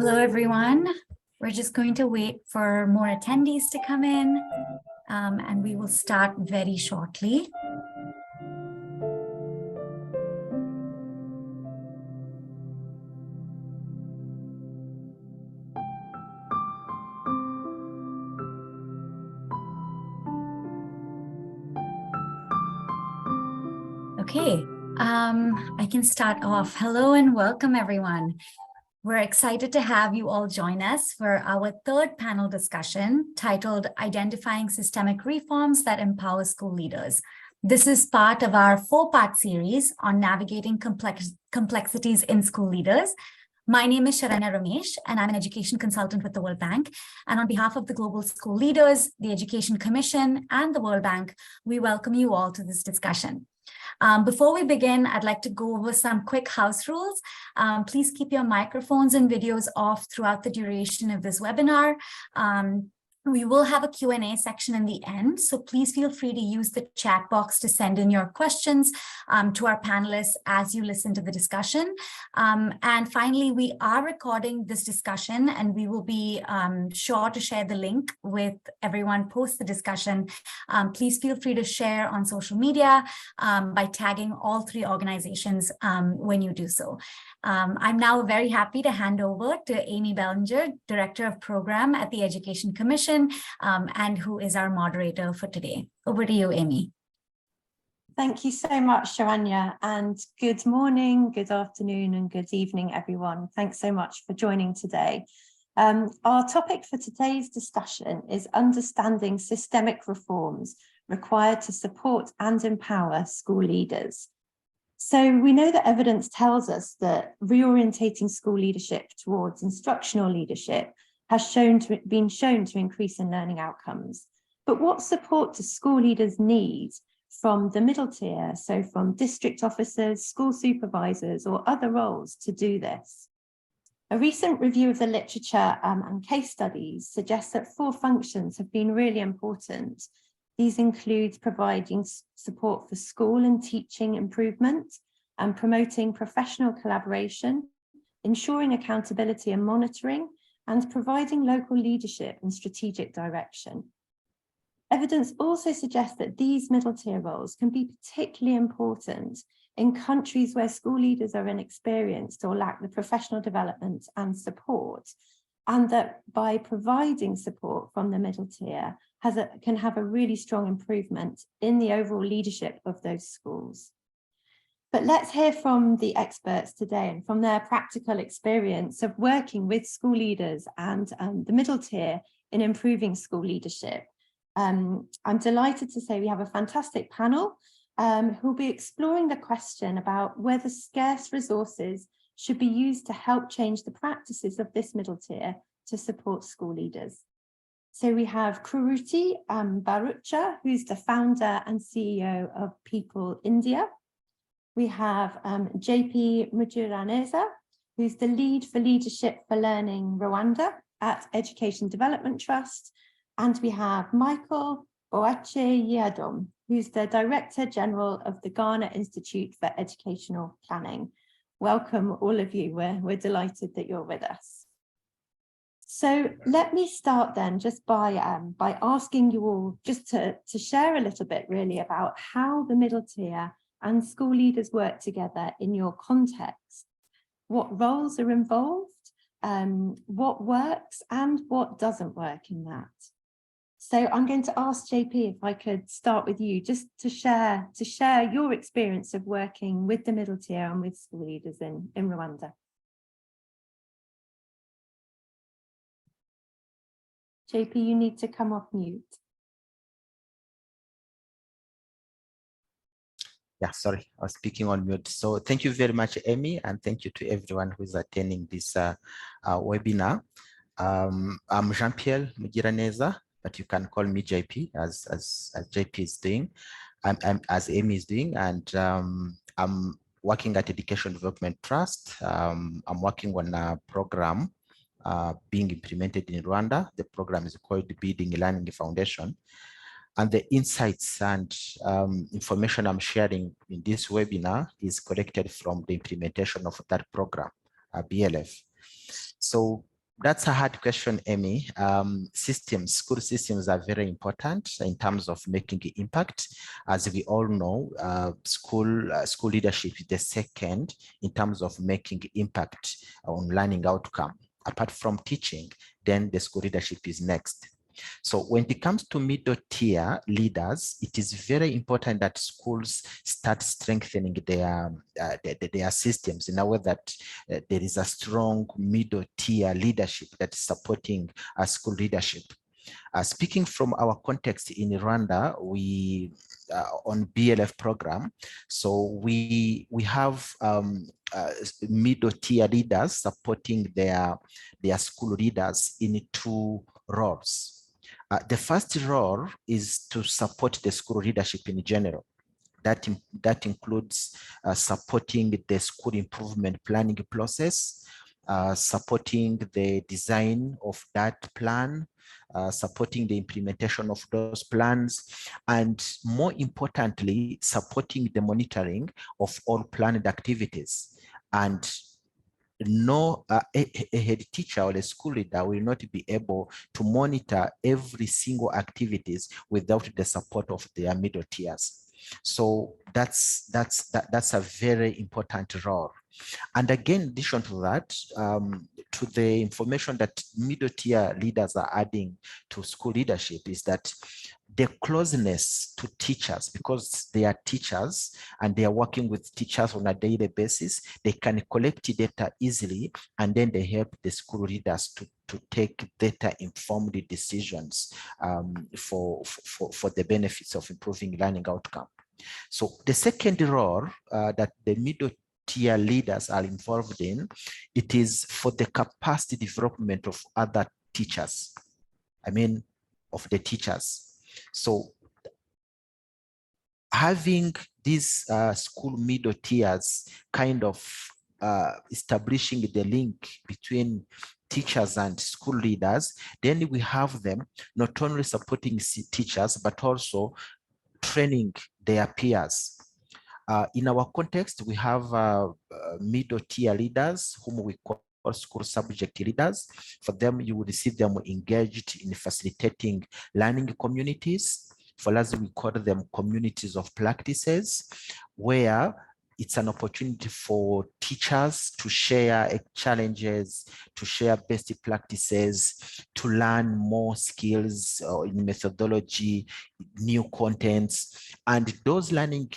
Hello, everyone. We're just going to wait for more attendees to come in, and we will start very shortly. Okay, I can start off. Hello and welcome, everyone. We're excited to have you all join us for our third panel discussion titled Identifying Systemic Reforms That Empower School Leaders. This is part of our four-part series on navigating complexities in school leaders. My name is Sharanya Ramesh, and I'm an education consultant with the World Bank. And on behalf of the Global School Leaders, the Education Commission, and the World Bank, we welcome you all to this discussion. Before we begin, I'd like to go over some quick house rules. Please keep your microphones and videos off throughout the duration of this webinar. We will have a Q&A section in the end, so please feel free to use the chat box to send in your questions to our panelists as you listen to the discussion. And finally, we are recording this discussion, and we will be sure to share the link with everyone post the discussion. Please feel free to share on social media by tagging all three organizations when you do so. I'm now very happy to hand over to Amy Bellinger, Director of Program at the Education Commission, and who is our moderator for today. Over to you, Amy. Thank you so much, Sharanya, and good morning, good afternoon, and good evening, everyone. Thanks so much for joining today. Our topic for today's discussion is understanding systemic reforms required to support and empower school leaders. So we know that evidence tells us that reorientating school leadership towards instructional leadership has been shown to increase in learning outcomes. But what support do school leaders need from the middle tier, so from district officers, school supervisors, or other roles to do this? A recent review of the literature and case studies suggests that four functions have been really important. These include providing support for school and teaching improvement and promoting professional collaboration, ensuring accountability and monitoring, and providing local leadership and strategic direction. Evidence also suggests that these middle tier roles can be particularly important in countries where school leaders are inexperienced or lack the professional development and support, and that by providing support from the middle tier can have a really strong improvement in the overall leadership of those schools. But let's hear from the experts today and from their practical experience of working with school leaders and the middle tier in improving school leadership. I'm delighted to say we have a fantastic panel who'll be exploring the question about whether scarce resources should be used to help change the practices of this middle tier to support school leaders. So we have Kruti Bharucha, who's the founder and CEO of Peepul India. We have JP Mugiraneza, who's the lead for Leadership for Learning Rwanda at Education Development Trust. And we have Michael Boakye-Yiadom, who's the Director General of the Ghana Institute for Educational Planning. Welcome, all of you. We're delighted that you're with us. So let me start then just by asking you all just to share a little bit really about how the middle tier and school leaders work together in your context. What roles are involved, what works and what doesn't work in that. So I'm going to ask JP if I could start with you just to share your experience of working with the middle tier and with school leaders in Rwanda. JP, you need to come off mute. Yeah, sorry, I was speaking on mute. So thank you very much, Amy, and thank you to everyone who is attending this webinar. I'm Jean-Pierre Mugiraneza, but you can call me JP as JP is doing, as Amy is doing, and I'm working at Education Development Trust. I'm working on a program being implemented in Rwanda. The program is called Building Learning Foundation. And the insights and information I'm sharing in this webinar is collected from the implementation of that program, BLF. So that's a hard question, Amy. School systems are very important in terms of making impact. As we all know, school leadership is the second in terms of making impact on learning outcome. Apart from teaching, then the school leadership is next. So when it comes to middle tier leaders, it is very important that schools start strengthening their systems in a way that there is a strong middle tier leadership that is supporting school leadership. Speaking from our context in Rwanda, we on BLF program, so we have middle tier leaders supporting their school leaders in two roles. The first role is to support the school leadership in general. That includes supporting the school improvement planning process, supporting the design of that plan, supporting the implementation of those plans, and more importantly, supporting the monitoring of all planned activities. And no a head teacher or a school leader will not be able to monitor every single activities without the support of their middle tiers. So that's a very important role. And again, in addition to that, to the information that middle tier leaders are adding to school leadership is that the closeness to teachers, because they are teachers and they are working with teachers on a daily basis, they can collect data easily, and then they help the school leaders to take data-informed decisions for the benefits of improving learning outcome. So the second role that the middle tier leaders are involved in, it is for the capacity development of other teachers. I mean, of the teachers. So having these school middle tiers kind of establishing the link between teachers and school leaders, then we have them not only supporting teachers, but also training their peers. In our context, we have middle tier leaders whom we call school subject leaders. For them, you will see them engaged in facilitating learning communities. For us, we call them communities of practices, where it's an opportunity for teachers to share challenges, to share best practices, to learn more skills in methodology, new contents. And those learning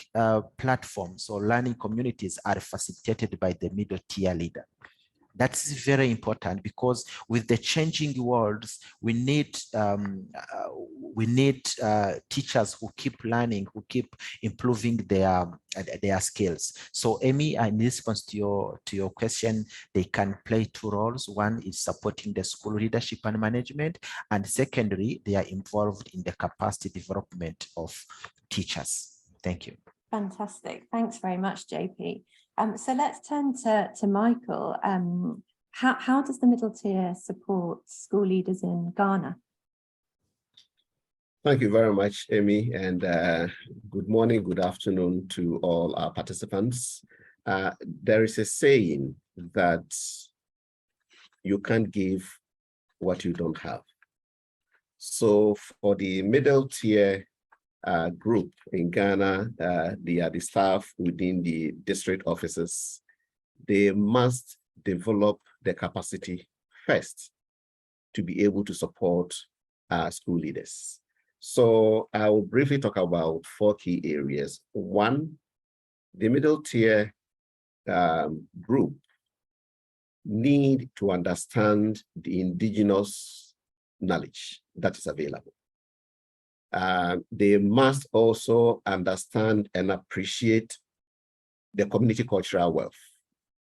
platforms or learning communities are facilitated by the middle tier leader. That's very important, because with the changing worlds, we need teachers who keep learning, who keep improving their skills. So, Amy, in response to your question, they can play two roles. One is supporting the school leadership and management, and secondly, they are involved in the capacity development of teachers. Thank you. Fantastic. Thanks very much, JP. So let's turn to Michael. How does the middle tier support school leaders in Ghana? Thank you very much, Amy, and good morning, good afternoon to all our participants. There is a saying that you can't give what you don't have. So for the middle tier group in Ghana, they are the staff within the district offices. They must develop the capacity first to be able to support school leaders. So I will briefly talk about 4 key areas. One, the middle tier group need to understand the indigenous knowledge that is available. They must also understand and appreciate the community cultural wealth.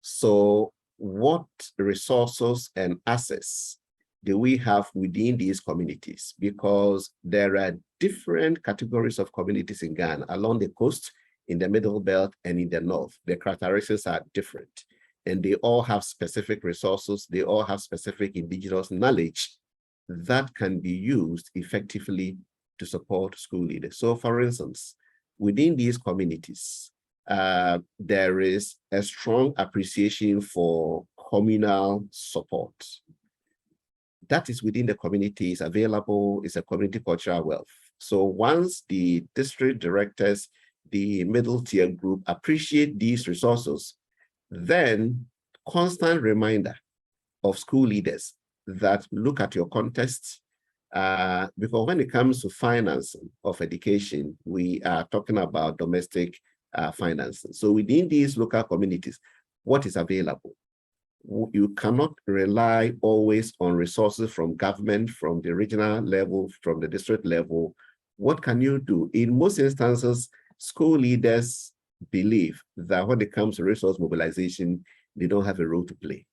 So what resources and assets do we have within these communities? Because there are different categories of communities in Ghana, along the coast, in the middle belt, and in the north. The characteristics are different, and they all have specific resources. They all have specific indigenous knowledge that can be used effectively to support school leaders. So for instance, within these communities, there is a strong appreciation for communal support. That is within the community, is available, is a community cultural wealth. So once the district directors, the middle tier group appreciate these resources, then constant reminder of school leaders that look at your context, because when it comes to financing of education, we are talking about domestic financing. So within these local communities, what is available? You cannot rely always on resources from government, from the regional level, from the district level. What can you do? In most instances, school leaders believe that when it comes to resource mobilization, they don't have a role to play.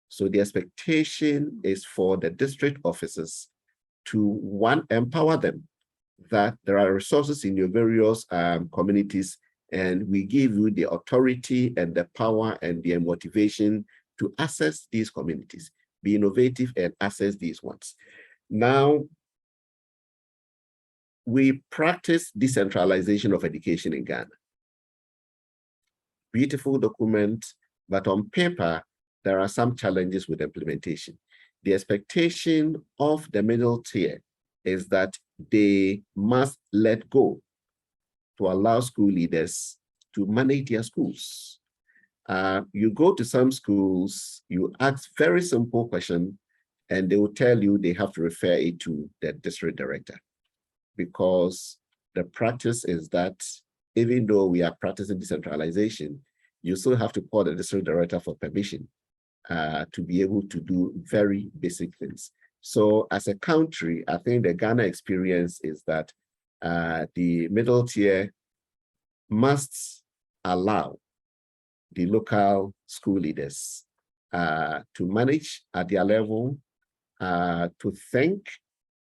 So the expectation is for the district officers to, one, empower them that there are resources in your various communities, and we give you the authority and the power and the motivation to access these communities, be innovative and access these ones. Now, we practice decentralization of education in Ghana. Beautiful document, but on paper, there are some challenges with implementation. The expectation of the middle tier is that they must let go to allow school leaders to manage their schools. You go to some schools, you ask very simple question, and they will tell you they have to refer it to the district director, because the practice is that even though we are practicing decentralization, you still have to call the district director for permission to be able to do very basic things. So as a country, I think the Ghana experience is that the middle tier must allow the local school leaders to manage at their level, to think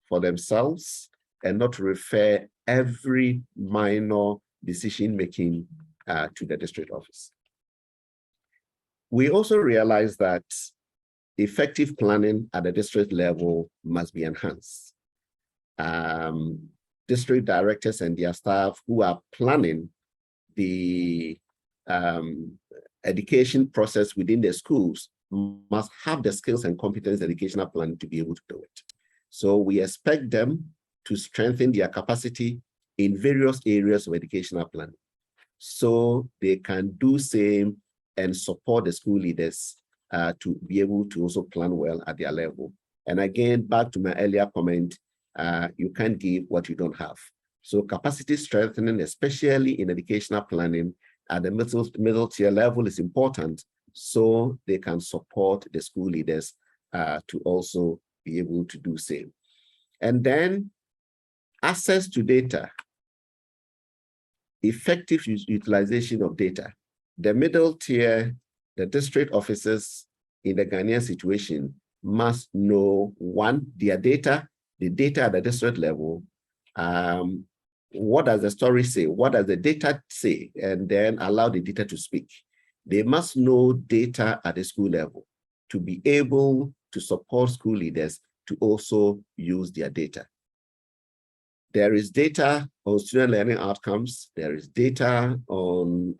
for themselves, and not to refer every minor decision-making to the district office. We also realize that effective planning at the district level must be enhanced. District directors and their staff who are planning the education process within the schools must have the skills and competence educational planning to be able to do it. So we expect them to strengthen their capacity in various areas of educational planning, so they can do same and support the school leaders to be able to also plan well at their level. And again, back to my earlier comment, you can't give what you don't have. So capacity strengthening, especially in educational planning at the middle tier level, is important, so they can support the school leaders to also be able to do same. And then access to data, effective utilization of data. The middle tier, the district officers in the Ghanaian situation must know, one, their data, the data at the district level. What does the story say? What does the data say? And then allow the data to speak. They must know data at the school level to be able to support school leaders to also use their data. There is data on student learning outcomes. There is data on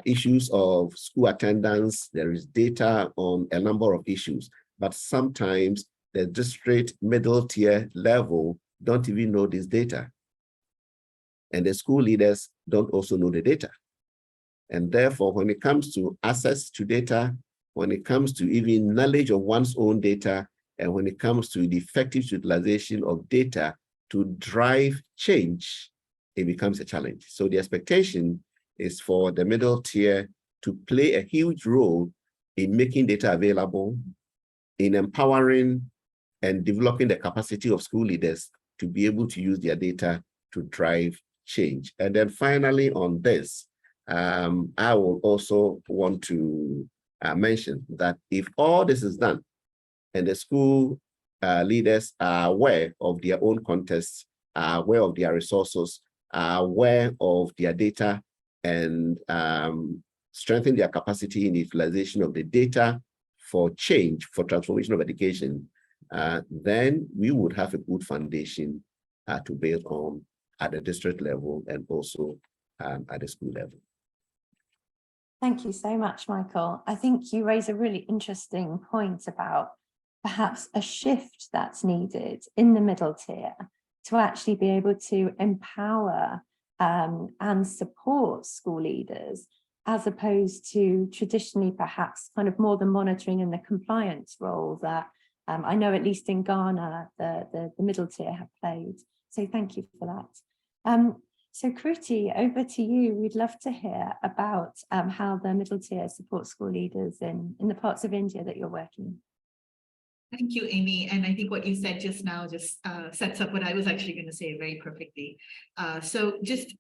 issues of school attendance. There is data on a number of issues, but sometimes the district middle tier level don't even know this data. And the school leaders don't also know the data. And therefore, when it comes to access to data, when it comes to even knowledge of one's own data, and when it comes to the effective utilization of data to drive change, it becomes a challenge. So the expectation is for the middle tier to play a huge role in making data available, in empowering and developing the capacity of school leaders to be able to use their data to drive change. And then finally on this, I will also want to mention that if all this is done and the school leaders are aware of their own context, are aware of their resources, are aware of their data, and strengthen their capacity in the utilization of the data for change, for transformation of education, then we would have a good foundation to build on at the district level and also at the school level. Thank you so much, Michael. I think you raise a really interesting point about perhaps a shift that's needed in the middle tier to actually be able to empower and support school leaders, as opposed to traditionally perhaps kind of more the monitoring and the compliance role that I know at least in Ghana, the middle tier have played. So thank you for that. So Kruti, over to you. We'd love to hear about how the middle tier supports school leaders in the parts of India that you're working. Thank you, Amy. And I think what you said just now just sets up what I was actually going to say very perfectly. So just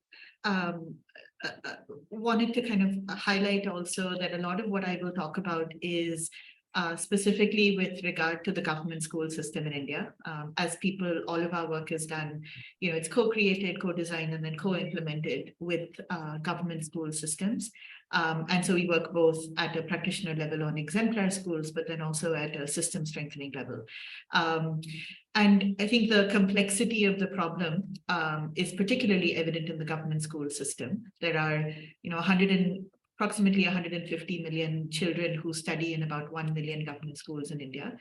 wanted to kind of highlight also that a lot of what I will talk about is specifically with regard to the government school system in India. As Peepul, all of our work is done, it's co-created, co-designed, and then co-implemented with government school systems. And so we work both at a practitioner level on exemplar schools, but then also at a system strengthening level. And I think the complexity of the problem is particularly evident in the government school system. There are, approximately 150 million children who study in about 1 million government schools in India.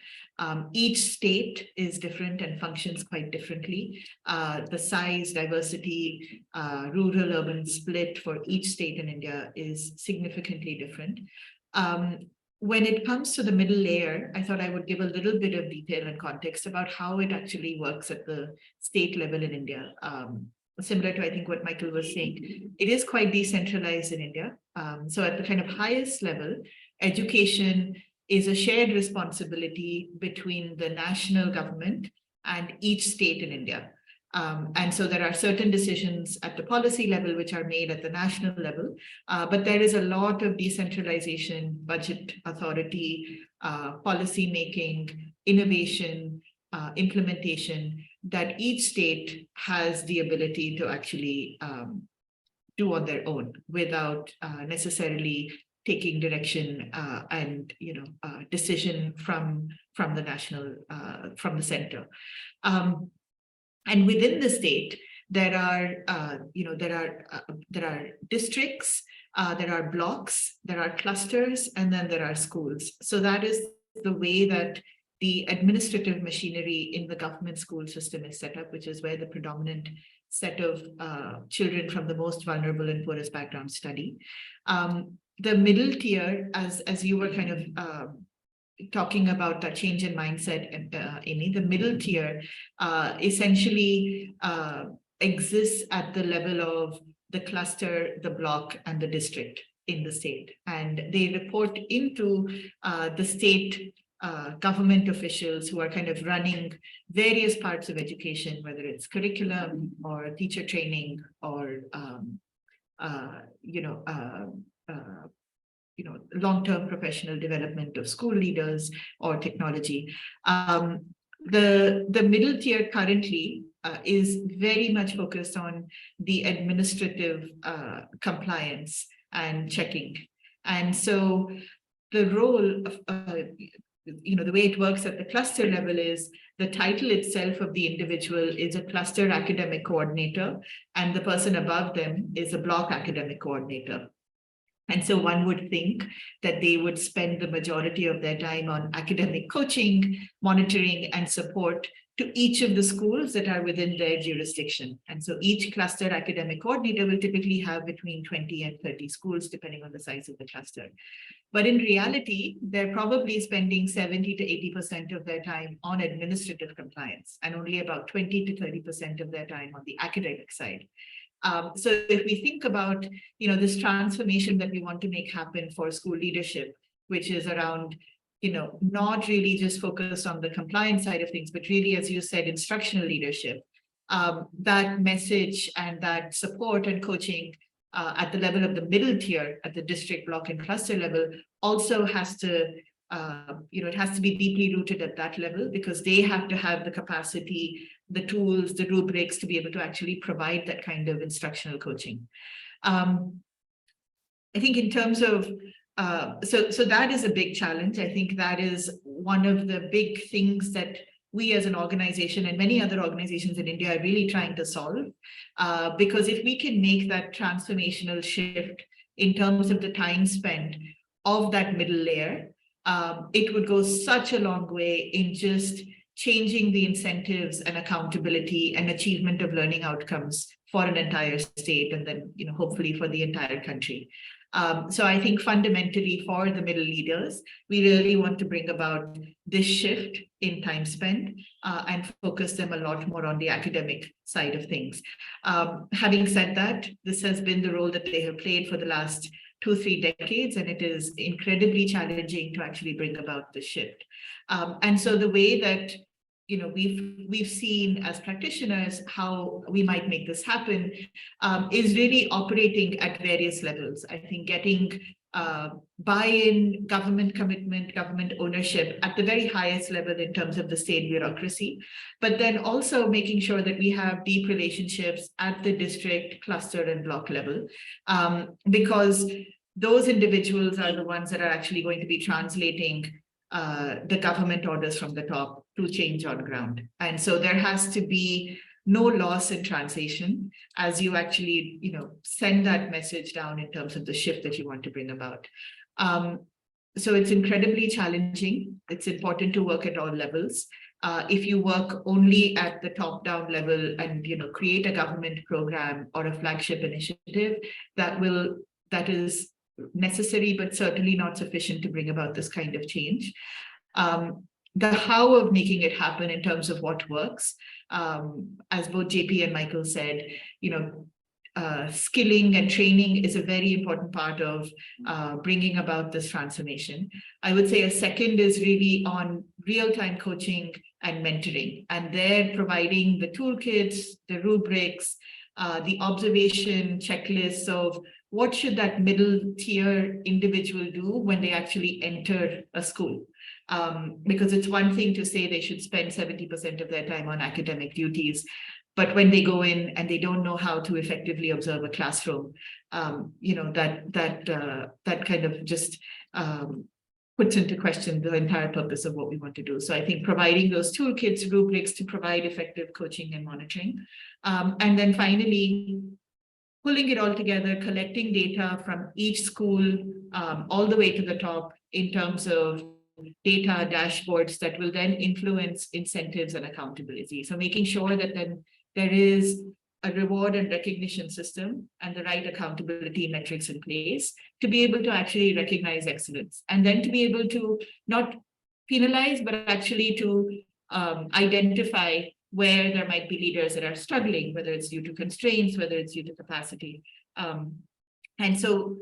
Each state is different and functions quite differently. The size, diversity, rural-urban split for each state in India is significantly different. When it comes to the middle layer, I thought I would give a little bit of detail and context about how it actually works at the state level in India. Similar to, I think, what Michael was saying, it is quite decentralized in India. So at the kind of highest level, education is a shared responsibility between the national government and each state in India. And so there are certain decisions at the policy level which are made at the national level, but there is a lot of decentralization, budget authority, policy making, innovation, implementation that each state has the ability to actually do on their own without necessarily taking direction and decision from the national, from the center. And within the state, there are districts, there are blocks, there are clusters, and then there are schools. So that is the way that the administrative machinery in the government school system is set up, which is where the predominant set of children from the most vulnerable and poorest backgrounds study. The middle tier, as you were kind of talking about that change in mindset, Amy, the middle tier essentially exists at the level of the cluster, the block, and the district in the state. And they report into the state government officials who are kind of running various parts of education, whether it's curriculum or teacher training or long-term professional development of school leaders or technology. The middle tier currently is very much focused on the administrative compliance and checking. And so the role of, the way it works at the cluster level is the title itself of the individual is a cluster academic coordinator, and the person above them is a block academic coordinator. And so one would think that they would spend the majority of their time on academic coaching, monitoring, and support to each of the schools that are within their jurisdiction. And so each cluster academic coordinator will typically have between 20 and 30 schools, depending on the size of the cluster. But in reality, they're probably spending 70 to 80% of their time on administrative compliance and only about 20 to 30% of their time on the academic side. So if we think about, this transformation that we want to make happen for school leadership, which is around, not really just focused on the compliance side of things, but really, as you said, instructional leadership, that message and that support and coaching at the level of the middle tier, at the district, block, and cluster level, also has to, it has to be deeply rooted at that level, because they have to have the capacity, the tools, the rubrics to be able to actually provide that kind of instructional coaching. I think in terms of, so that is a big challenge. I think that is one of the big things that we as an organization and many other organizations in India are really trying to solve. Because if we can make that transformational shift in terms of the time spent of that middle layer, it would go such a long way in just changing the incentives and accountability and achievement of learning outcomes for an entire state, and then hopefully for the entire country. So I think fundamentally for the middle leaders, we really want to bring about this shift in time spent and focus them a lot more on the academic side of things. Having said that, this has been the role that they have played for the last 2-3 decades, and it is incredibly challenging to actually bring about the shift. And so the way that we've seen as practitioners how we might make this happen is really operating at various levels. I think getting buy-in, government commitment, government ownership at the very highest level in terms of the state bureaucracy, but then also making sure that we have deep relationships at the district, cluster, and block level, because those individuals are the ones that are actually going to be translating the government orders from the top to change on ground. And so there has to be no loss in translation as you actually, send that message down in terms of the shift that you want to bring about. So it's incredibly challenging. It's important to work at all levels. If you work only at the top-down level and create a government program or a flagship initiative, that is necessary, but certainly not sufficient to bring about this kind of change. The how of making it happen in terms of what works, as both JP and Michael said, skilling and training is a very important part of bringing about this transformation. I would say a second is really on real-time coaching and mentoring, and they're providing the toolkits, the rubrics, the observation checklists of what should that middle tier individual do when they actually enter a school. Because it's one thing to say they should spend 70% of their time on academic duties, but when they go in and they don't know how to effectively observe a classroom, that kind of just puts into question the entire purpose of what we want to do. So I think providing those toolkits, rubrics to provide effective coaching and monitoring. And then finally, pulling it all together, collecting data from each school all the way to the top in terms of data dashboards that will then influence incentives and accountability. So making sure that then there is a reward and recognition system and the right accountability metrics in place to be able to actually recognize excellence, and then to be able to not penalize, but actually to identify where there might be leaders that are struggling, whether it's due to constraints, whether it's due to capacity. And so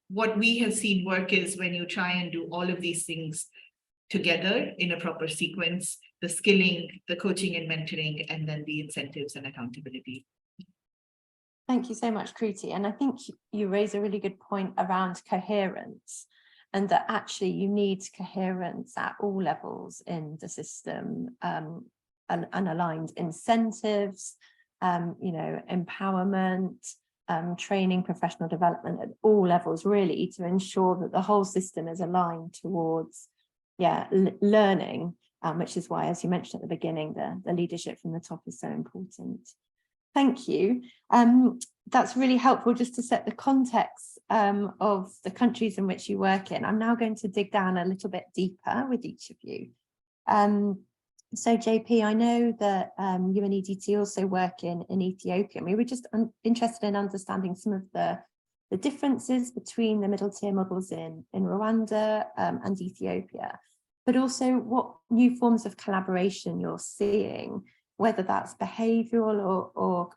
what we have seen work is when you try and do all of these things together in a proper sequence, the skilling, the coaching and mentoring, and then the incentives and accountability. Thank you so much, Kruti. And I think you raise a really good point around coherence, and that actually you need coherence at all levels in the system, and aligned incentives, empowerment, training, professional development at all levels, really, to ensure that the whole system is aligned towards learning, which is why, as you mentioned at the beginning, the leadership from the top is so important. Thank you. That's really helpful just to set the context of the countries in which you work in. I'm now going to dig down a little bit deeper with each of you. So JP, I know that you and EDT also work in Ethiopia. We were just interested in understanding some of the differences between the middle tier models in Rwanda and Ethiopia, but also what new forms of collaboration you're seeing, whether that's behavioral or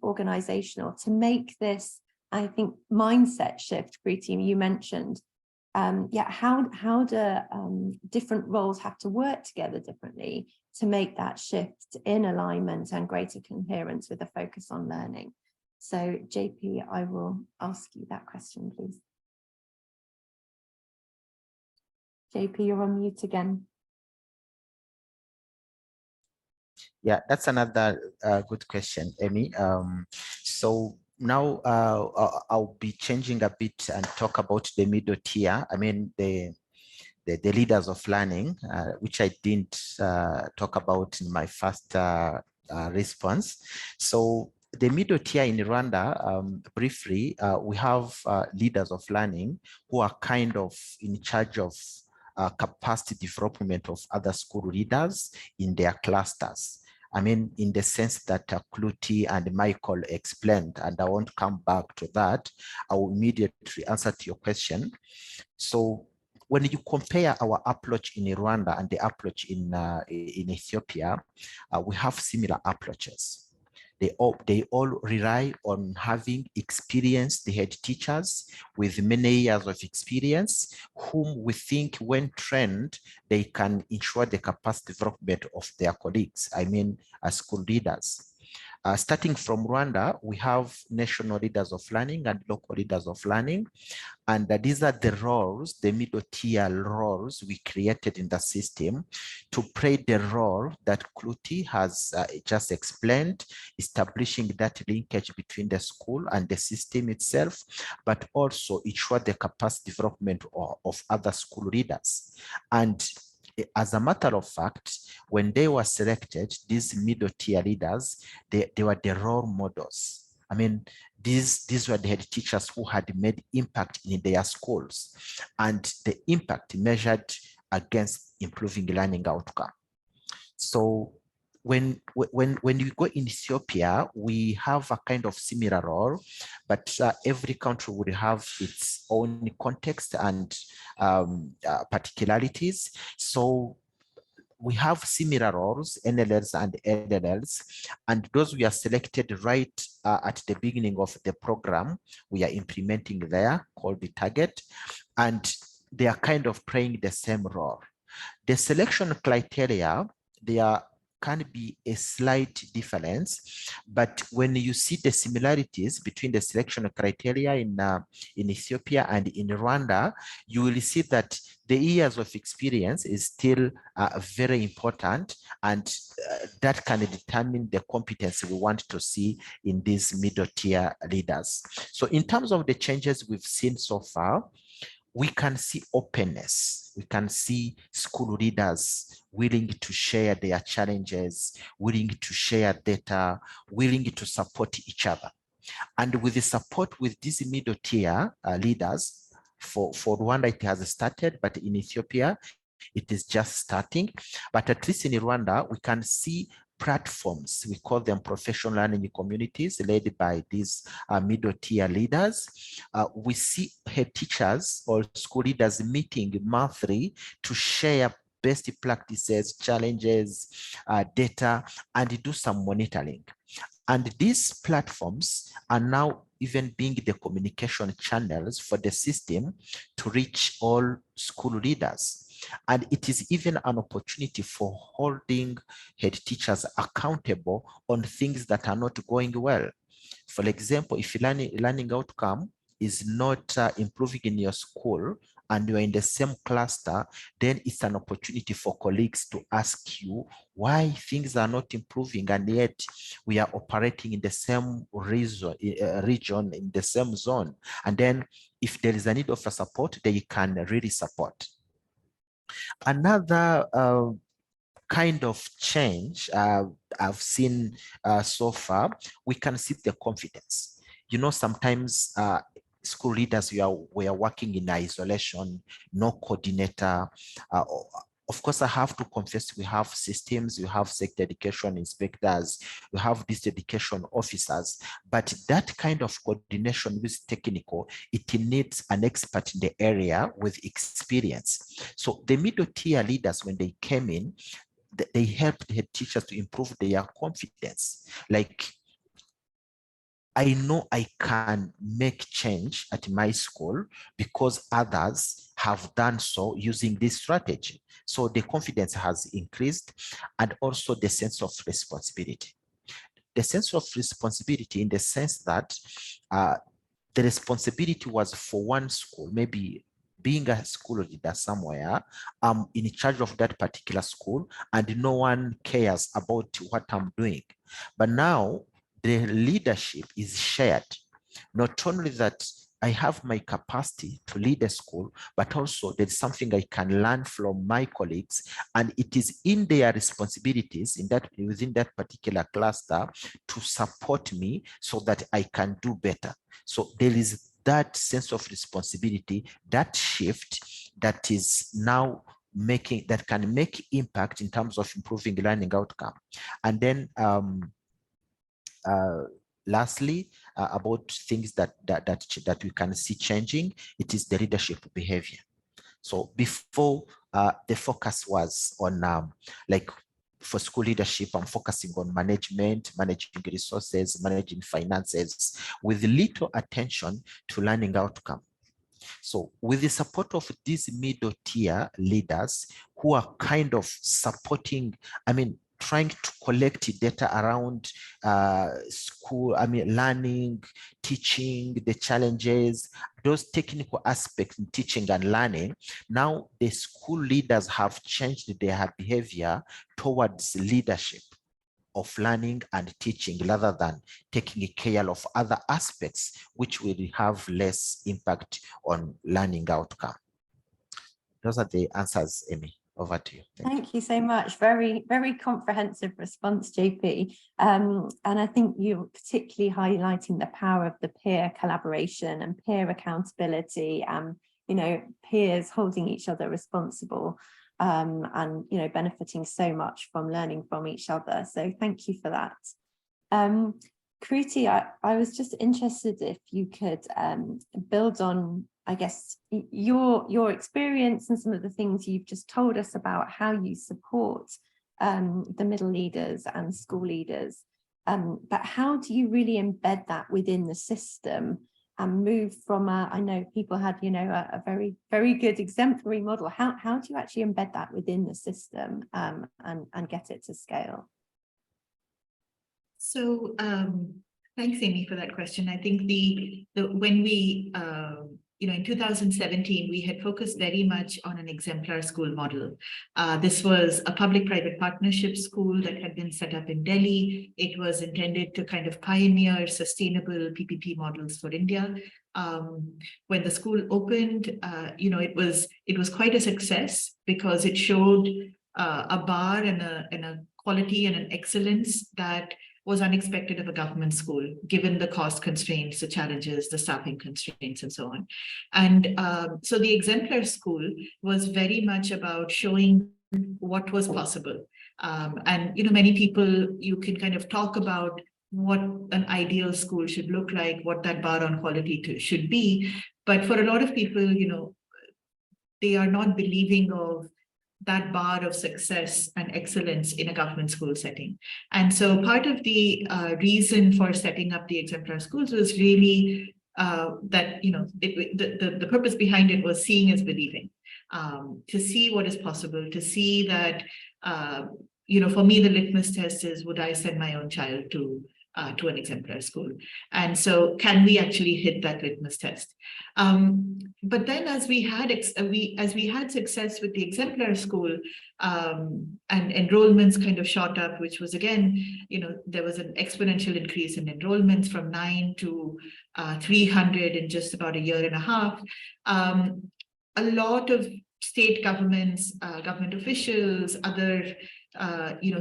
organizational, to make this, I think, mindset shift. Kruti, you mentioned, how do different roles have to work together differently to make that shift in alignment and greater coherence with a focus on learning? So JP, I will ask you that question, please. JP, you're on mute again. Yeah, that's another good question, Amy. So now I'll be changing a bit and talk about the middle tier. I mean, the leaders of learning, which I didn't talk about in my first response. So the middle tier in Rwanda, briefly, we have leaders of learning who are kind of in charge of capacity development of other school leaders in their clusters. I mean, in the sense that Kruti and Michael explained, and I won't come back to that. I will immediately answer to your question. So when you compare our approach in Rwanda and the approach in Ethiopia, we have similar approaches. They all rely on having experienced head teachers with many years of experience, whom we think when trained, they can ensure the capacity development of their colleagues, I mean, as school leaders. Starting from Rwanda, we have national leaders of learning and local leaders of learning. And these are the roles, the middle tier roles we created in the system to play the role that Kruti has just explained, establishing that linkage between the school and the system itself, but also ensure the capacity development of other school leaders. And as a matter of fact, when they were selected, these middle tier leaders, they were the role models. I mean, these were the head teachers who had made impact in their schools, and the impact measured against improving learning outcome. So when you go in Ethiopia, we have a kind of similar role, but every country would have its own context and particularities. So we have similar roles, NLLs and LLLs, and those we are selected right at the beginning of the program we are implementing there, called the target, and they are kind of playing the same role. The selection criteria, can be a slight difference, but when you see the similarities between the selection criteria in Ethiopia and in Rwanda, you will see that the years of experience is still very important, and that can determine the competence we want to see in these middle tier leaders. So in terms of the changes we've seen so far, we can see openness. We can see school leaders willing to share their challenges, willing to share data, willing to support each other. And with the support with these middle tier leaders, for Rwanda, it has started, but in Ethiopia, it is just starting. But at least in Rwanda, we can see platforms, we call them professional learning communities led by these middle tier leaders. We see head teachers or school leaders meeting monthly to share best practices, challenges, data, and do some monitoring. And these platforms are now even being the communication channels for the system to reach all school leaders. And it is even an opportunity for holding head teachers accountable on things that are not going well. For example, if learning outcome is not improving in your school and you're in the same cluster, then it's an opportunity for colleagues to ask you why things are not improving, and yet we are operating in the same region, in the same zone. And then if there is a need of a support, they can really support. Another kind of change I've seen so far, we can see the confidence. You know, sometimes school leaders, we are working in isolation, no coordinator. Of course, I have to confess, we have systems, we have sector education inspectors, we have these education officers, but that kind of coordination with technical, it needs an expert in the area with experience. So the middle tier leaders, when they came in, they helped head teachers to improve their confidence. Like, I know I can make change at my school because others have done so using this strategy. So the confidence has increased, and also the sense of responsibility. The sense of responsibility in the sense that the responsibility was for one school, maybe being a school leader somewhere, I'm in charge of that particular school and no one cares about what I'm doing. But now the leadership is shared. Not only that I have my capacity to lead a school, but also there's something I can learn from my colleagues, and it is in their responsibilities within that particular cluster to support me so that I can do better. So there is that sense of responsibility, that shift that is now that can make impact in terms of improving learning outcome. And then lastly, about things that we can see changing, it is the leadership behavior. So before, the focus was on like for school leadership, I'm focusing on management, managing resources, managing finances, with little attention to learning outcome. So with the support of these middle tier leaders who are kind of supporting, trying to collect data around school, learning, teaching, the challenges, those technical aspects in teaching and learning. Now the school leaders have changed their behavior towards leadership of learning and teaching rather than taking care of other aspects which will have less impact on learning outcome. Those are the answers, Amy. Over to you. Thank you so much. Very, very comprehensive response, JP. And I think you're particularly highlighting the power of the peer collaboration and peer accountability, and peers holding each other responsible, and benefiting so much from learning from each other. So thank you for that. Kruti, I was just interested if you could build on, I guess, your experience and some of the things you've just told us about how you support the middle leaders and school leaders. But how do you really embed that within the system and move from I know people had, a very, very good exemplary model. How do you actually embed that within the system and get it to scale? So thanks, Amy, for that question. I think when we, in 2017, we had focused very much on an exemplar school model. This was a public-private partnership school that had been set up in Delhi. It was intended to kind of pioneer sustainable PPP models for India. When the school opened, it was quite a success because it showed a bar and a quality and an excellence that was unexpected of a government school, given the cost constraints, the challenges, the staffing constraints, and so on. And so the exemplar school was very much about showing what was possible. And many people, you can kind of talk about what an ideal school should look like, what that bar on quality should be. But for a lot of people, they are not believing of that bar of success and excellence in a government school setting. And so part of the reason for setting up the exemplar schools was really that, the purpose behind it was seeing is believing, to see what is possible, to see that, for me, the litmus test is, would I send my own child to an exemplar school? And so can we actually hit that litmus test? But then as we had success with the exemplar school, and enrollments kind of shot up, which was again, there was an exponential increase in enrollments from 9 to 300 in just about a year and a half. A lot of state governments, government officials, other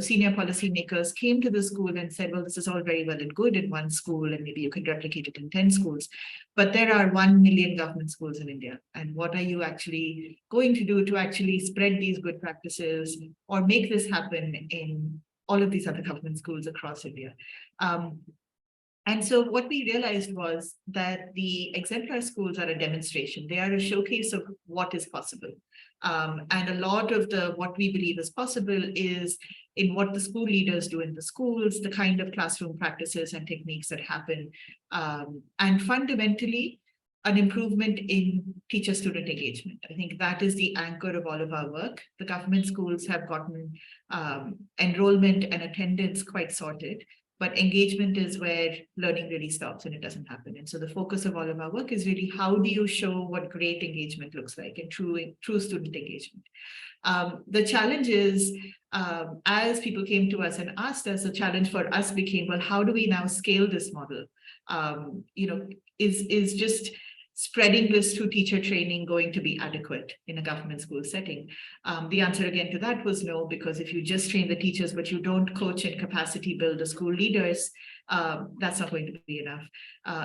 senior policymakers came to the school and said, well, this is all very well and good in one school, and maybe you can replicate it in 10 schools. But there are 1 million government schools in India. And what are you actually going to do to actually spread these good practices or make this happen in all of these other government schools across India? And so what we realized was that the exemplar schools are a demonstration. They are a showcase of what is possible. And a lot of what we believe is possible is in what the school leaders do in the schools, the kind of classroom practices and techniques that happen, and fundamentally an improvement in teacher-student engagement. I think that is the anchor of all of our work. The government schools have gotten enrollment and attendance quite sorted, but engagement is where learning really stops and it doesn't happen. And so the focus of all of our work is really how do you show what great engagement looks like and true student engagement. The challenge is, as people came to us and asked us, the challenge for us became, well, how do we now scale this model? Is just spreading this through teacher training going to be adequate in a government school setting? The answer again to that was no, because if you just train the teachers, but you don't coach and capacity build the school leaders, that's not going to be enough.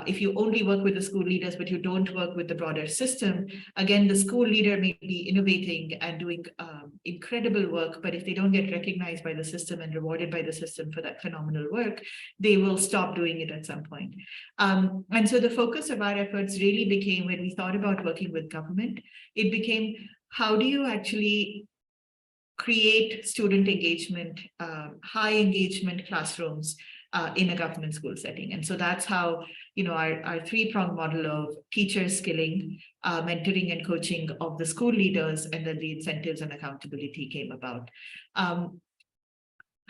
If you only work with the school leaders, but you don't work with the broader system, again, the school leader may be innovating and doing incredible work, but if they don't get recognized by the system and rewarded by the system for that phenomenal work, they will stop doing it at some point. And so the focus of our efforts really became, when we thought about working with government, it became, how do you actually create student engagement, high engagement classrooms in a government school setting? And so that's how, our three-pronged model of teacher skilling, mentoring and coaching of the school leaders, and then the incentives and accountability came about.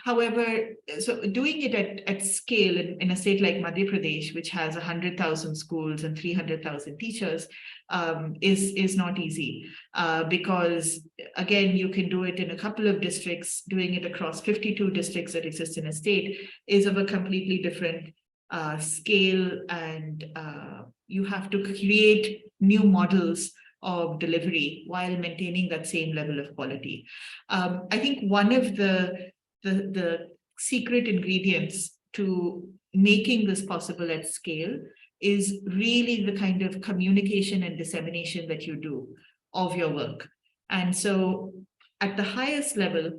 However, so doing it at scale in a state like Madhya Pradesh, which has 100,000 schools and 300,000 teachers, is not easy, because again, you can do it in a couple of districts. Doing it across 52 districts that exist in a state is of a completely different scale, and you have to create new models of delivery while maintaining that same level of quality. I think one of the secret ingredients to making this possible at scale is really the kind of communication and dissemination that you do of your work. And so at the highest level,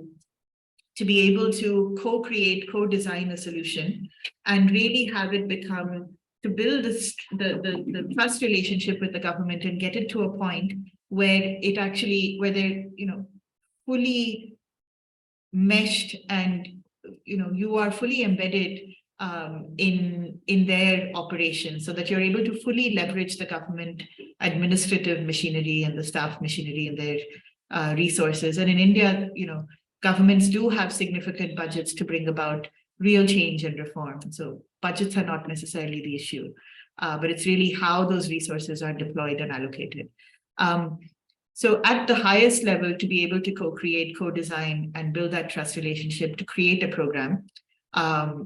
to be able to co-create, co-design a solution and really have it become, to build the trust relationship with the government and get it to a point where it actually, where they're, fully meshed and you are fully embedded in their operations, so that you're able to fully leverage the government administrative machinery and the staff machinery and their resources. And in India, governments do have significant budgets to bring about real change and reform. So budgets are not necessarily the issue, but it's really how those resources are deployed and allocated. So at the highest level, to be able to co-create, co-design, and build that trust relationship to create a program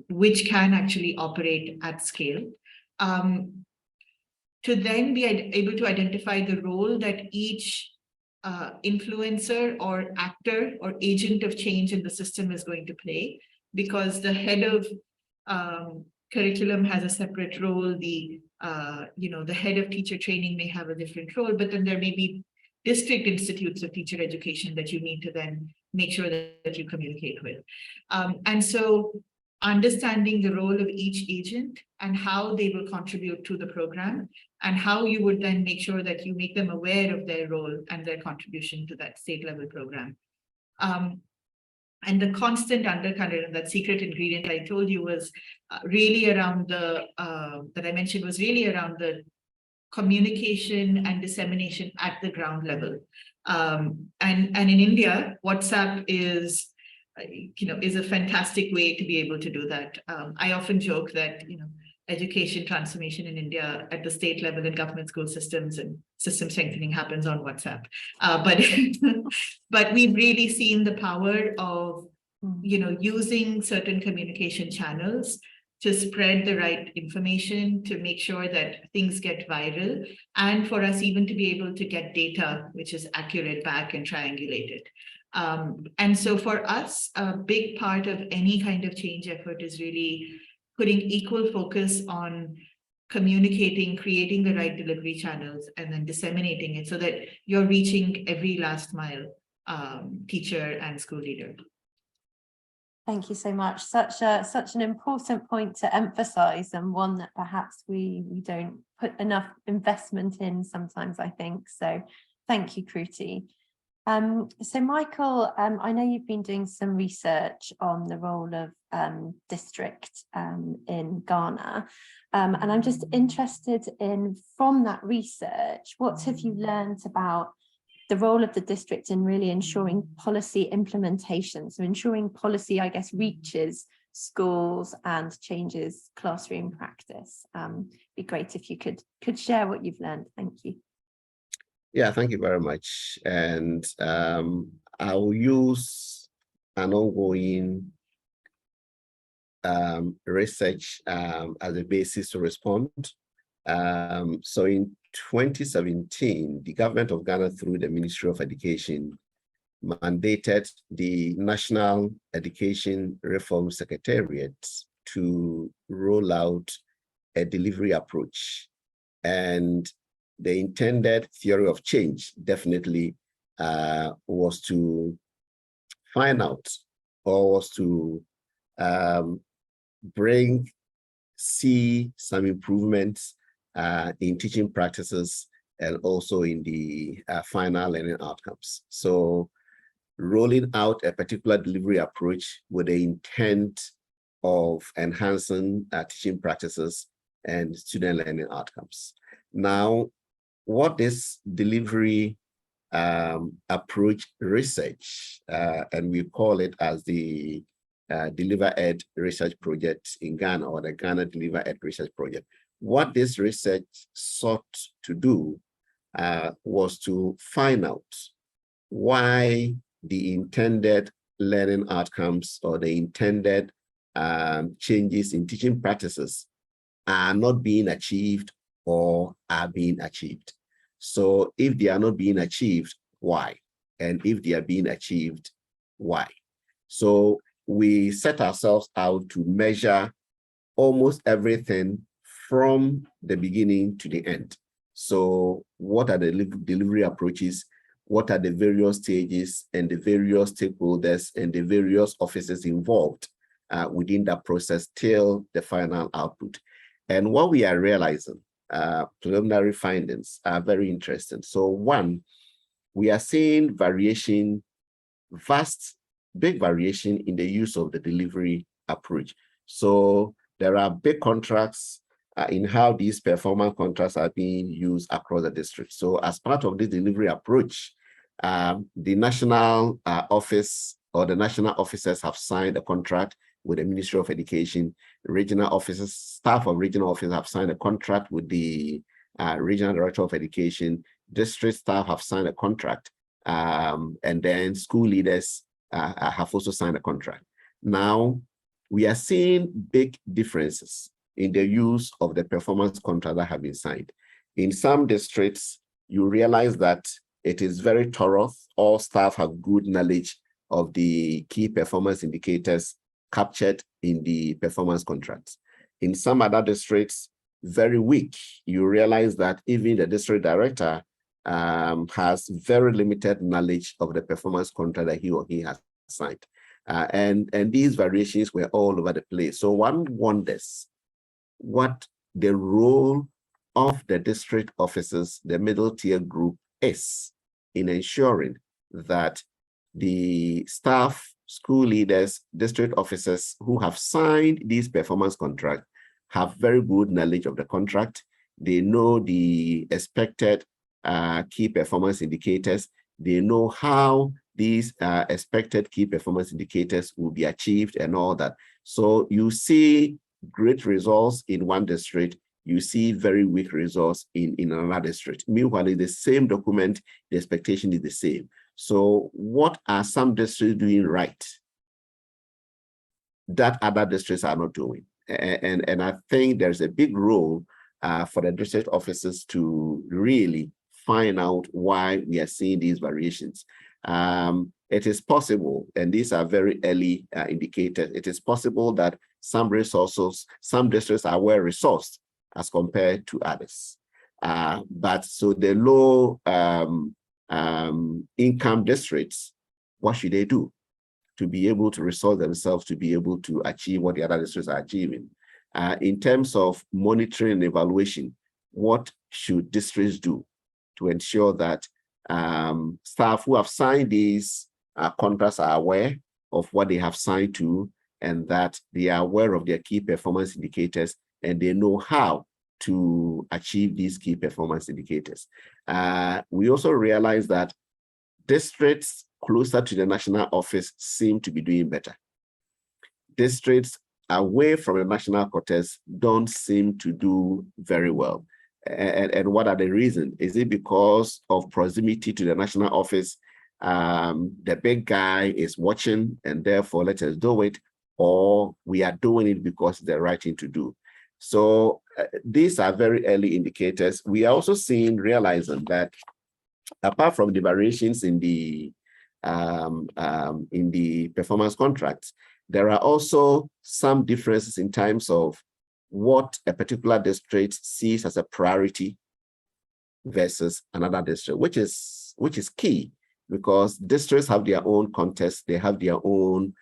which can actually operate at scale, to then be able to identify the role that each influencer or actor or agent of change in the system is going to play, because the head of curriculum has a separate role, the head of teacher training may have a different role, but then there may be district institutes of teacher education that you need to then make sure that you communicate with. And so understanding the role of each agent and how they will contribute to the program, and how you would then make sure that you make them aware of their role and their contribution to that state level program. And the constant undercurrent and that secret ingredient I told you was really around that I mentioned was really around the communication and dissemination at the ground level. And in India, WhatsApp is a fantastic way to be able to do that. I often joke that, education transformation in India at the state level in government school systems and system strengthening happens on WhatsApp. But we've really seen the power of, using certain communication channels to spread the right information, to make sure that things get viral, and for us even to be able to get data which is accurate back and triangulated. And so for us, a big part of any kind of change effort is really putting equal focus on communicating, creating the right delivery channels, and then disseminating it so that you're reaching every last mile teacher and school leader. Thank you so much. Such an important point to emphasize, and one that perhaps we don't put enough investment in sometimes, I think. So thank you, Kruti. So Michael, I know you've been doing some research on the role of district in Ghana, and I'm just interested in, from that research, what have you learned about the role of the district in really ensuring policy implementation, so ensuring policy, I guess, reaches schools and changes classroom practice? Be great if you could share what you've learned. Thank you. Yeah, thank you very much. And I will use an ongoing research as a basis to respond. So in 2017, the government of Ghana, through the Ministry of Education, mandated the National Education Reform Secretariat to roll out a delivery approach. And the intended theory of change definitely was to find out, or was to see some improvements in teaching practices and also in the final learning outcomes. So rolling out a particular delivery approach with the intent of enhancing teaching practices and student learning outcomes. Now, what this delivery approach research, and we call it as the Deliver Ed Research Project in Ghana, or the Ghana Deliver Ed Research Project. What this research sought to do was to find out why the intended learning outcomes or the intended changes in teaching practices are not being achieved or are being achieved. So if they are not being achieved, why? And if they are being achieved, why? So we set ourselves out to measure almost everything from the beginning to the end. So what are the delivery approaches? What are the various stages and the various stakeholders and the various offices involved within that process till the final output? And what we are realizing, preliminary findings are very interesting. So one, we are seeing variation, big variation in the use of the delivery approach. So there are big contracts in how these performance contracts are being used across the district. So as part of this delivery approach, the national office or the national officers have signed a contract with the Ministry of Education. Regional officers, staff of regional offices have signed a contract with the Regional Director of Education. District staff have signed a contract, and then school leaders have also signed a contract. Now, we are seeing big differences in the use of the performance contract that have been signed. In some districts, you realize that it is very thorough. All staff have good knowledge of the key performance indicators captured in the performance contracts. In some other districts, very weak. You realize that even the district director has very limited knowledge of the performance contract that he or he has signed. And these variations were all over the place. So one wonders what the role of the district officers, the middle tier group, is in ensuring that the staff, school leaders, district officers who have signed these performance contracts have very good knowledge of the contract. They know the expected key performance indicators. They know how these expected key performance indicators will be achieved and all that. So you see great results in one district, you see very weak results in another district. Meanwhile, in the same document, the expectation is the same. So what are some districts doing right that other districts are not doing? And I think there's a big role for the district officers to really find out why we are seeing these variations. It is possible, and these are very early indicators, it is possible that some resources, some districts are well resourced as compared to others. But so the low income districts, what should they do to be able to resource themselves, to be able to achieve what the other districts are achieving? In terms of monitoring and evaluation, what should districts do to ensure that staff who have signed these contracts are aware of what they have signed to, and that they are aware of their key performance indicators, and they know how to achieve these key performance indicators. We also realize that districts closer to the national office seem to be doing better. Districts away from the national quarters don't seem to do very well. And what are the reasons? Is it because of proximity to the national office? The big guy is watching and therefore let us do it, or we are doing it because it's the right thing to do. So these are very early indicators. We are also realizing that apart from the variations in the performance contracts, there are also some differences in terms of what a particular district sees as a priority versus another district, which is key, because districts have their own context, they have their own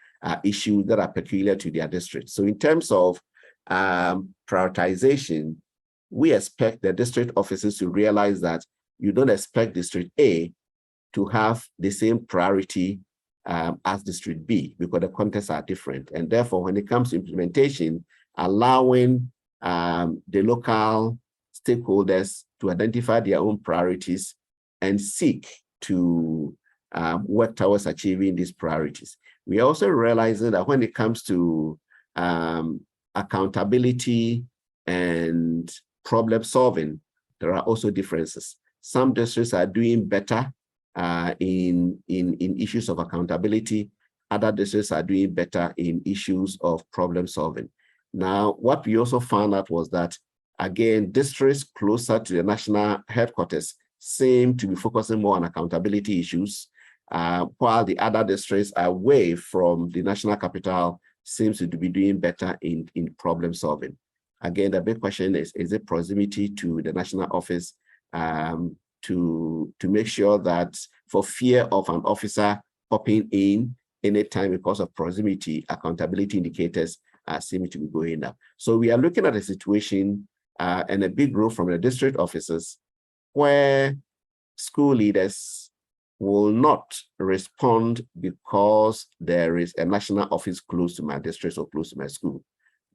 issues that are peculiar to their district. So in terms of prioritization, we expect the district offices to realize that you don't expect District A to have the same priority as District B, because the contexts are different. And therefore, when it comes to implementation, allowing the local stakeholders to identify their own priorities and seek to work towards achieving these priorities. We are also realizing that when it comes to accountability and problem solving, there are also differences. Some districts are doing better in issues of accountability. Other districts are doing better in issues of problem solving. Now, what we also found out was that, again, districts closer to the national headquarters seem to be focusing more on accountability issues, while the other districts away from the national capital seems to be doing better in problem solving. Again, the big question is it proximity to the national office to make sure that, for fear of an officer popping in anytime because of proximity, accountability indicators seem to be going up. So we are looking at a situation and a big role from the district officers where school leaders will not respond because there is a national office close to my district or close to my school,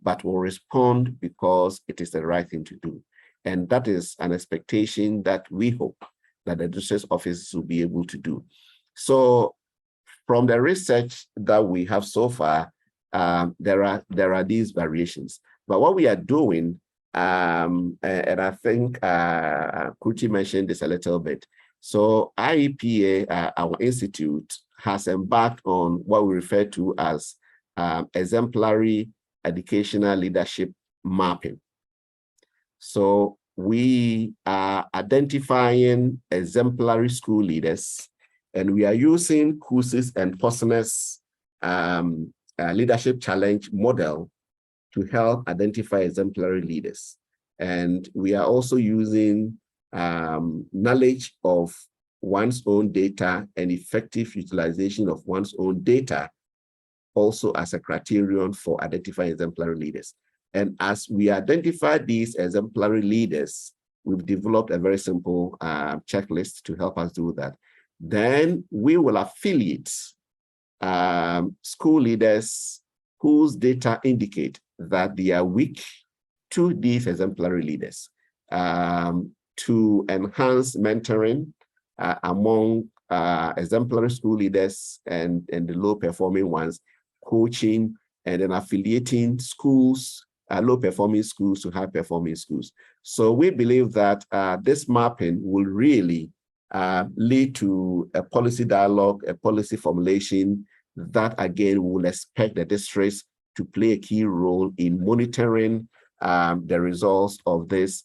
but will respond because it is the right thing to do. And that is an expectation that we hope that the district offices will be able to do. So from the research that we have so far, there are these variations. But what we are doing, and I think Kruti mentioned this a little bit. So IEPA, our institute, has embarked on what we refer to as exemplary educational leadership mapping. So we are identifying exemplary school leaders, and we are using KUSI's and POSNE's leadership challenge model to help identify exemplary leaders. And we are also using knowledge of one's own data and effective utilization of one's own data also as a criterion for identifying exemplary leaders. And as we identify these exemplary leaders, we've developed a very simple checklist to help us do that. Then we will affiliate school leaders whose data indicate that they are weak to these exemplary leaders to enhance mentoring among exemplary school leaders and the low-performing ones, coaching, and then affiliating schools, low-performing schools to high-performing schools. So we believe that this mapping will really lead to a policy dialogue, a policy formulation that, again, will expect the districts to play a key role in monitoring the results of this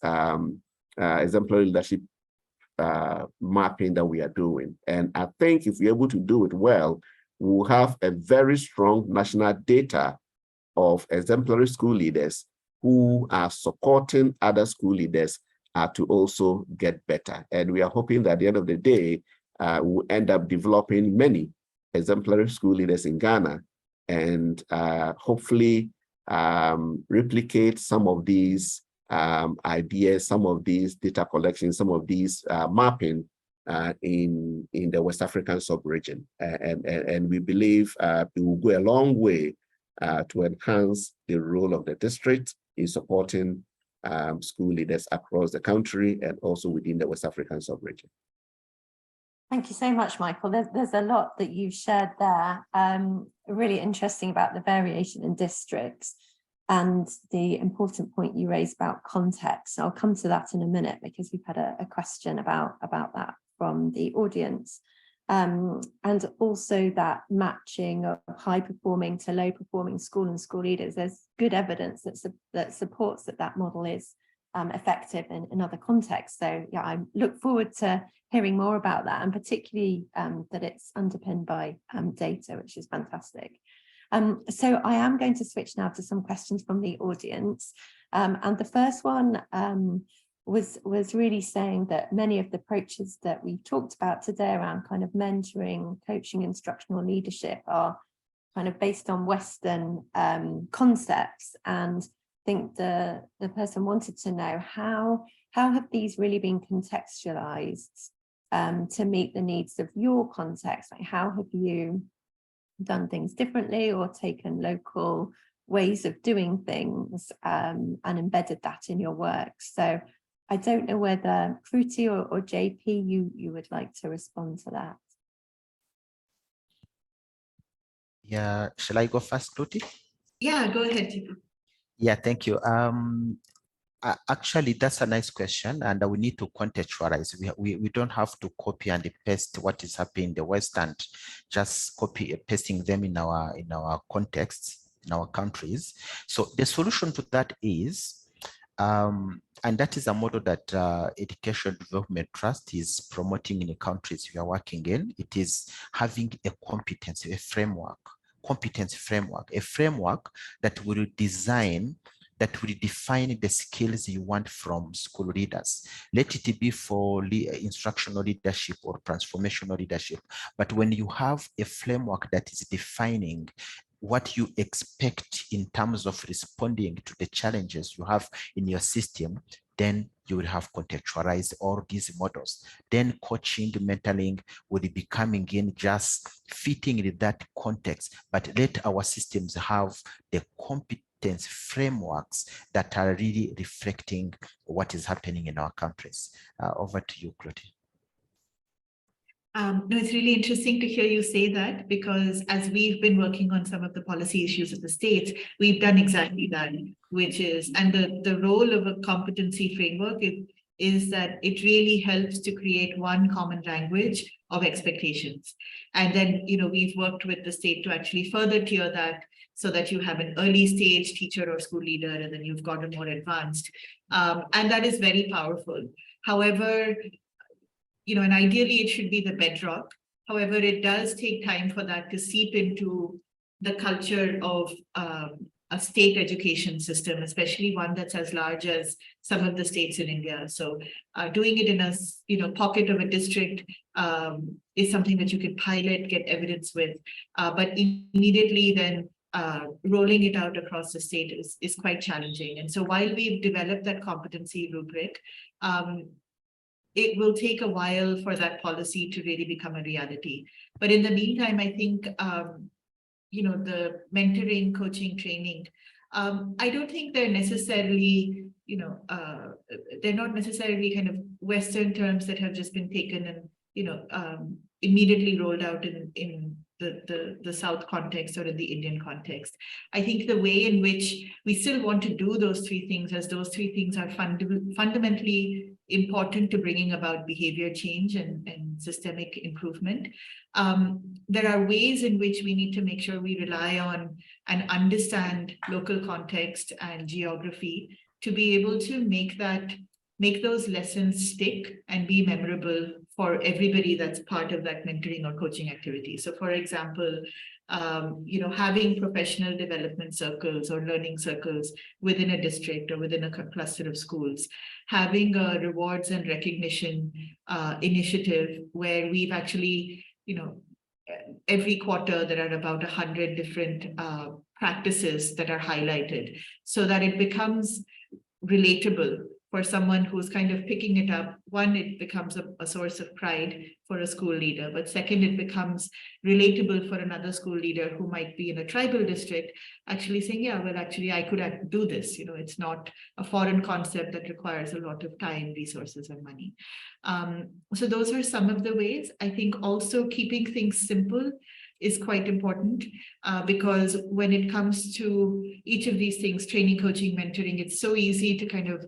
exemplary leadership mapping that we are doing. And I think if we're able to do it well, we'll have a very strong national data of exemplary school leaders who are supporting other school leaders to also get better. And we are hoping that at the end of the day, we'll end up developing many exemplary school leaders in Ghana and hopefully replicate some of these ideas, some of these data collection, some of these mapping in the West African sub-region. And we believe it will go a long way to enhance the role of the district in supporting school leaders across the country and also within the West African sub-region. Thank you so much, Michael. There's a lot that you've shared there. Really interesting about the variation in districts and the important point you raised about context. I'll come to that in a minute because we've had a question about that from the audience. And also that matching of high-performing to low-performing school and school leaders. There's good evidence that supports that model is effective in other contexts. So yeah, I look forward to hearing more about that, and particularly that it's underpinned by data, which is fantastic. So I am going to switch now to some questions from the audience. And the first one was really saying that many of the approaches that we've talked about today around kind of mentoring, coaching, instructional leadership are kind of based on Western concepts. And I think the person wanted to know how have these really been contextualized to meet the needs of your context? Like, how have you done things differently or taken local ways of doing things and embedded that in your work? So I don't know whether Kruti or JP, you would like to respond to that. Yeah, shall I go first, Kruti? Yeah, go ahead. Yeah, thank you. Actually, that's a nice question, and we need to contextualize. We don't have to copy and paste what is happening in the West and just copy pasting them in our contexts, in our countries. So the solution to that is, and that is a model that Education Development Trust is promoting in the countries we are working in. It is having a competency, a framework, a framework that will design, that will define the skills you want from school leaders. Let it be for instructional leadership or transformational leadership. But when you have a framework that is defining what you expect in terms of responding to the challenges you have in your system, then you will have contextualized all these models. Then coaching, mentoring will be coming in, just fitting in that context, but let our systems have the competence frameworks that are really reflecting what is happening in our countries. Over to you, Kruti. No, it's really interesting to hear you say that, because as we've been working on some of the policy issues of the states, we've done exactly that, which is, and the role of a competency framework is that it really helps to create one common language of expectations. And then, we've worked with the state to actually further tier that, so that you have an early stage teacher or school leader, and then you've got a more advanced. And that is very powerful. However, and ideally it should be the bedrock. However, it does take time for that to seep into the culture of a state education system, especially one that's as large as some of the states in India. So doing it in a pocket of a district is something that you can pilot, get evidence with, but immediately then rolling it out across the state is quite challenging. And so while we've developed that competency rubric, it will take a while for that policy to really become a reality. But in the meantime, I think, the mentoring, coaching, training, I don't think they're necessarily, they're not necessarily kind of Western terms that have just been taken and, immediately rolled out in the South context or in the Indian context. I think the way in which we still want to do those three things, as those three things are fundamentally important to bringing about behavior change and systemic improvement. There are ways in which we need to make sure we rely on and understand local context and geography to be able to make those lessons stick and be memorable for everybody that's part of that mentoring or coaching activity. So for example, having professional development circles or learning circles within a district or within a cluster of schools, having a rewards and recognition initiative where we've actually, every quarter there are about 100 different practices that are highlighted so that it becomes relatable for someone who's kind of picking it up. One, it becomes a source of pride for a school leader, but second, it becomes relatable for another school leader who might be in a tribal district, actually saying, yeah, well, actually, I could do this. It's not a foreign concept that requires a lot of time, resources, and money. So those are some of the ways. I think also keeping things simple is quite important because when it comes to each of these things, training, coaching, mentoring, it's so easy to kind of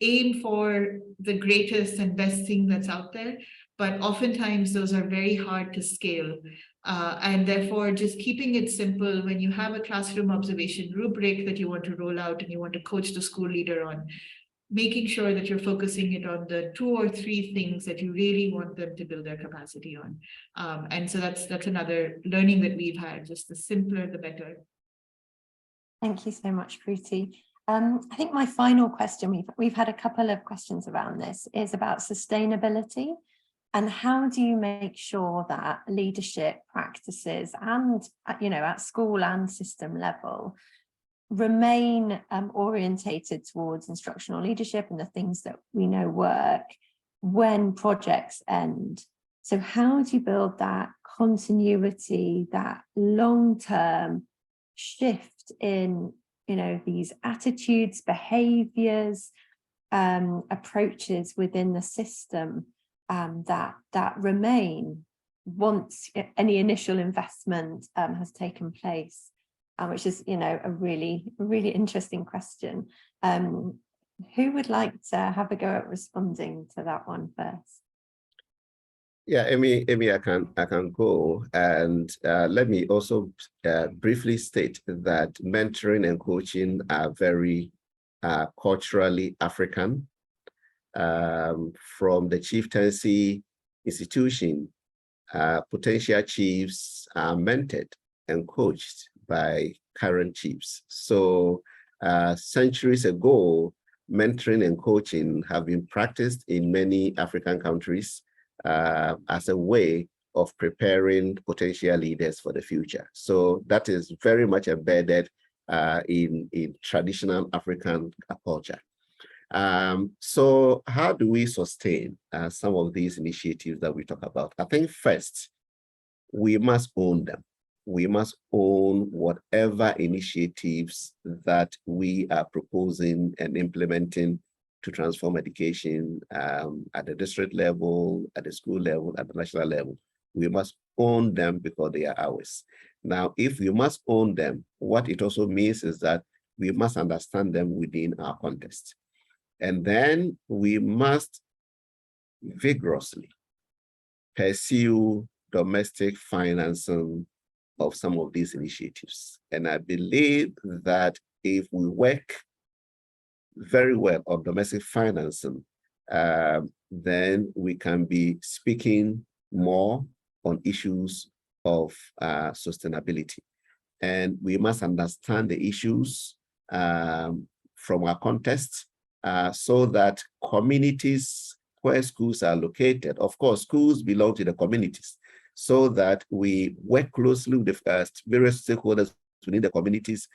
aim for the greatest and best thing that's out there, but oftentimes those are very hard to scale. And therefore, just keeping it simple, when you have a classroom observation rubric that you want to roll out and you want to coach the school leader on, making sure that you're focusing it on the 2 or 3 things that you really want them to build their capacity on. And so that's another learning that we've had, just the simpler, the better. Thank you so much, Kruti. I think my final question, we've had a couple of questions around this, is about sustainability. And how do you make sure that leadership practices and, at school and system level remain orientated towards instructional leadership and the things that we know work when projects end? So how do you build that continuity, that long-term shift in, these attitudes, behaviors, approaches within the system that remain once any initial investment has taken place, which is, a really interesting question. Who would like to have a go at responding to that one first? Yeah, Amy, I can go, and let me also briefly state that mentoring and coaching are very culturally African. From the chieftaincy institution, potential chiefs are mentored and coached by current chiefs. So centuries ago, mentoring and coaching have been practiced in many African countries as a way of preparing potential leaders for the future. So that is very much embedded in traditional African culture. So how do we sustain some of these initiatives that we talk about? I think first, we must own them. We must own whatever initiatives that we are proposing and implementing to transform education at the district level, at the school level, at the national level. We must own them because they are ours. Now, if we must own them, what it also means is that we must understand them within our context. And then we must vigorously pursue domestic financing of some of these initiatives. And I believe that if we work very well on domestic financing, then we can be speaking more on issues of sustainability. And we must understand the issues from our context so that communities where schools are located, of course, schools belong to the communities, so that we work closely with the various stakeholders within the communities,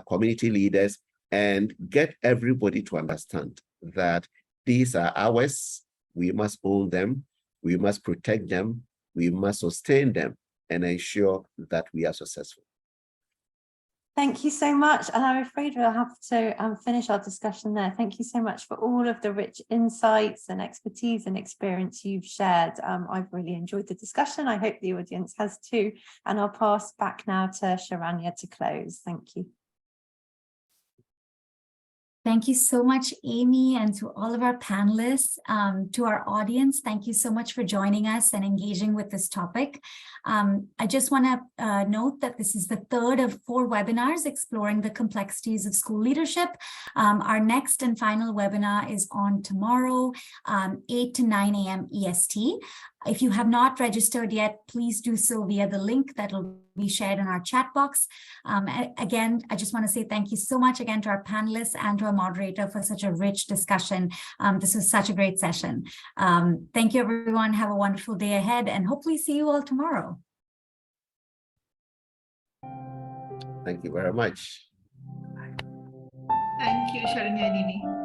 community leaders, and get everybody to understand that these are ours, we must own them, we must protect them, we must sustain them, and ensure that we are successful. Thank you so much. And I'm afraid we'll have to finish our discussion there. Thank you so much for all of the rich insights and expertise and experience you've shared. I've really enjoyed the discussion. I hope the audience has too. And I'll pass back now to Sharanya to close. Thank you. Thank you so much, Amy, and to all of our panelists, to our audience. Thank you so much for joining us and engaging with this topic. I just want to note that this is the third of 4 webinars exploring the complexities of school leadership. Our next and final webinar is on tomorrow, 8 to 9 a.m. EST. If you have not registered yet, please do so via the link that will be shared in our chat box. Again, I just want to say thank you so much again to our panelists and to our moderator for such a rich discussion. This was such a great session. Thank you, everyone. Have a wonderful day ahead and hopefully see you all tomorrow. Thank you very much. Thank you, Sharanya and Amy.